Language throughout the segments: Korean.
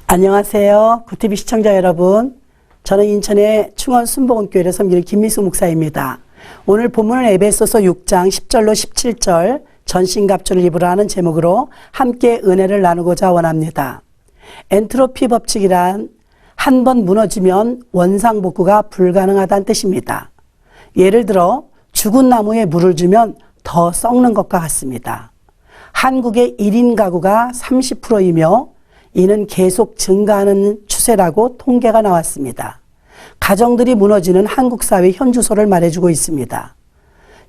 안녕하세요. 구티비 시청자 여러분. 저는 인천의 충원 순복음교회를 섬기는 김미수 목사입니다. 오늘 본문은 에베소서 6장 10절로 17절 전신갑주를 입으라 하는 제목으로 함께 은혜를 나누고자 원합니다. 엔트로피 법칙이란 한 번 무너지면 원상복구가 불가능하다는 뜻입니다. 예를 들어 죽은 나무에 물을 주면 더 썩는 것과 같습니다. 한국의 1인 가구가 30%이며 이는 계속 증가하는 추세라고 통계가 나왔습니다. 가정들이 무너지는 한국 사회 현주소를 말해주고 있습니다.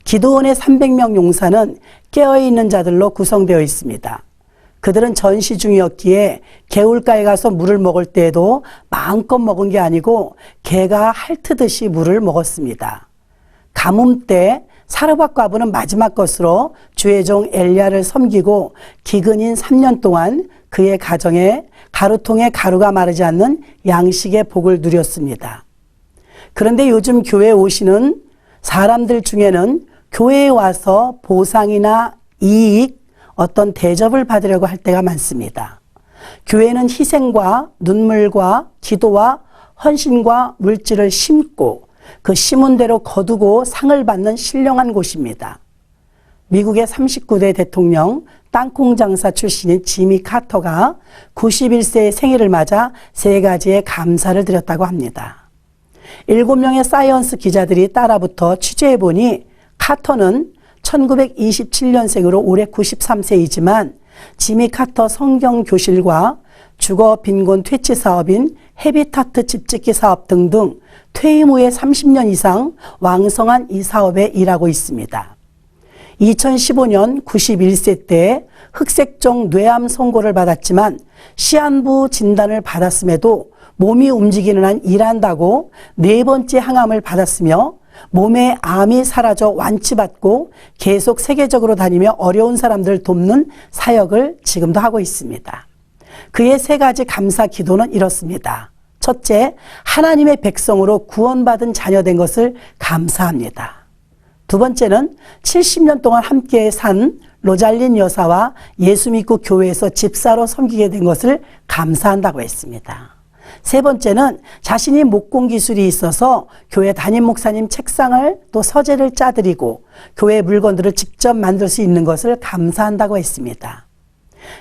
기도원의 300명 용사는 깨어있는 자들로 구성되어 있습니다. 그들은 전시 중이었기에 개울가에 가서 물을 먹을 때에도 마음껏 먹은 게 아니고 개가 핥듯이 물을 먹었습니다. 가뭄 때 사르밧 과부는 마지막 것으로 주의 종 엘리야를 섬기고 기근인 3년 동안 그의 가정에 가루통에 가루가 마르지 않는 양식의 복을 누렸습니다. 그런데 요즘 교회에 오시는 사람들 중에는 교회에 와서 보상이나 이익, 어떤 대접을 받으려고 할 때가 많습니다. 교회는 희생과 눈물과 기도와 헌신과 물질을 심고 그 심은 대로 거두고 상을 받는 신령한 곳입니다. 미국의 39대 대통령 땅콩 장사 출신인 지미 카터가 91세의 생일을 맞아 3가지의 감사를 드렸다고 합니다. 7명의 사이언스 기자들이 따라붙어 취재해보니 카터는 1927년생으로 올해 93세이지만 지미 카터 성경교실과 주거 빈곤 퇴치 사업인 헤비타트 집짓기 사업 등등 퇴임 후에 30년 이상 왕성한 이 사업에 일하고 있습니다. 2015년 91세 때 흑색종 뇌암 선고를 받았지만 시한부 진단을 받았음에도 몸이 움직이는 한 일한다고 4번째 항암을 받았으며 몸에 암이 사라져 완치받고 계속 세계적으로 다니며 어려운 사람들을 돕는 사역을 지금도 하고 있습니다. 그의 3가지 감사 기도는 이렇습니다. 첫째, 하나님의 백성으로 구원받은 자녀 된 것을 감사합니다. 두 번째는 70년 동안 함께 산 로잘린 여사와 예수 믿고 교회에서 집사로 섬기게 된 것을 감사한다고 했습니다. 세 번째는 자신이 목공 기술이 있어서 교회 담임 목사님 책상을 또 서재를 짜드리고 교회 물건들을 직접 만들 수 있는 것을 감사한다고 했습니다.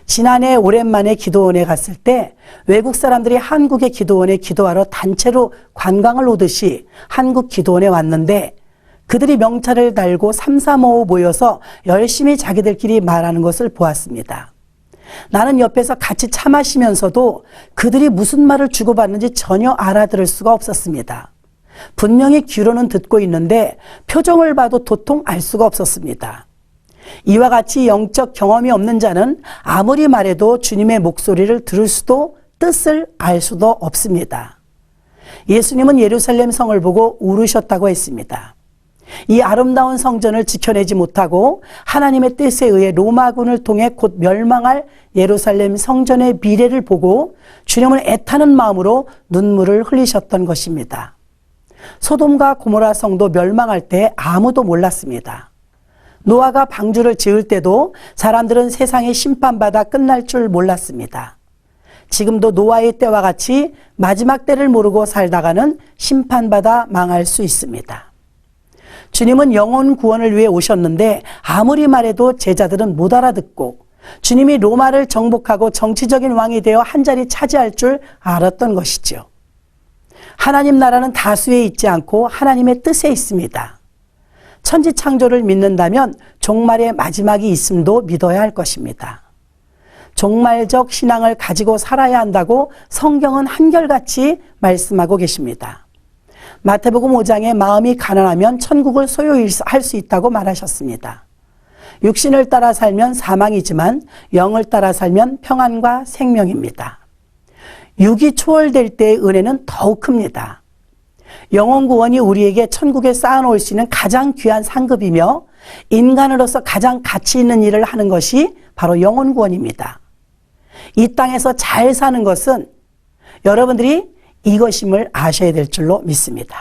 지난해 오랜만에 기도원에 갔을 때 외국 사람들이 한국의 기도원에 기도하러 단체로 관광을 오듯이 한국 기도원에 왔는데 그들이 명찰을 달고 3, 4, 5 모여서 열심히 자기들끼리 말하는 것을 보았습니다. 나는 옆에서 같이 차 마시면서도 그들이 무슨 말을 주고받는지 전혀 알아들을 수가 없었습니다. 분명히 귀로는 듣고 있는데 표정을 봐도 도통 알 수가 없었습니다. 이와 같이 영적 경험이 없는 자는 아무리 말해도 주님의 목소리를 들을 수도 뜻을 알 수도 없습니다. 예수님은 예루살렘 성을 보고 울으셨다고 했습니다. 이 아름다운 성전을 지켜내지 못하고 하나님의 뜻에 의해 로마군을 통해 곧 멸망할 예루살렘 성전의 미래를 보고 주님을 애타는 마음으로 눈물을 흘리셨던 것입니다. 소돔과 고모라 성도 멸망할 때 아무도 몰랐습니다. 노아가 방주를 지을 때도 사람들은 세상에 심판받아 끝날 줄 몰랐습니다. 지금도 노아의 때와 같이 마지막 때를 모르고 살다가는 심판받아 망할 수 있습니다. 주님은 영혼 구원을 위해 오셨는데 아무리 말해도 제자들은 못 알아듣고 주님이 로마를 정복하고 정치적인 왕이 되어 한 자리 차지할 줄 알았던 것이죠. 하나님 나라는 다수에 있지 않고 하나님의 뜻에 있습니다. 천지 창조를 믿는다면 종말의 마지막이 있음도 믿어야 할 것입니다. 종말적 신앙을 가지고 살아야 한다고 성경은 한결같이 말씀하고 계십니다. 마태복음 5장에 마음이 가난하면 천국을 소유할 수 있다고 말하셨습니다. 육신을 따라 살면 사망이지만 영을 따라 살면 평안과 생명입니다. 육이 초월될 때의 은혜는 더욱 큽니다. 영혼 구원이 우리에게 천국에 쌓아놓을 수 있는 가장 귀한 상급이며 인간으로서 가장 가치 있는 일을 하는 것이 바로 영혼 구원입니다. 이 땅에서 잘 사는 것은 여러분들이 이것임을 아셔야 될 줄로 믿습니다.